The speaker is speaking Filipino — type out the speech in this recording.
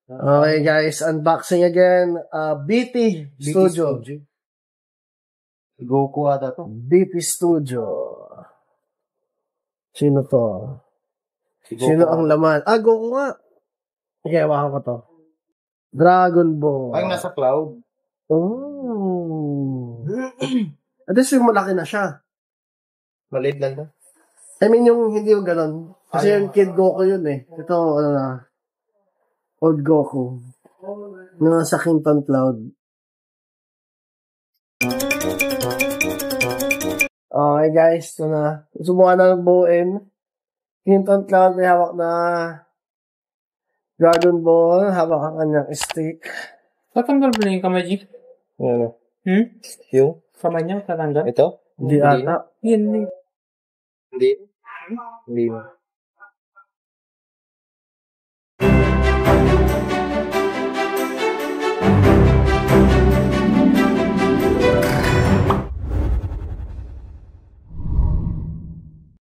Okay guys, unboxing again. BT Studio. Goku ata to. BT Studio. Sino to? Sino ang laman? Goku nga. Okay, hawakan ko to. Dragon Ball. Parang nasa cloud. Oh. At least yung malaki na siya. Maliit lang to. I mean, yung hindi yung ganun. Kasi yung Kid Goku yun eh. Ito, ano na. Old Goku. Na nasa Quinton Cloud. Okay guys, ito na. Subukan na buuin. Quinton Cloud may hawak na Dragon Ball. Hawak ang kanyang stick. Tatanggal ba yung kamay, G? Ano? Yung? Kamay niya, tatanggal? Ito? Hindi ata. Hindi. Hindi. Hindi mo.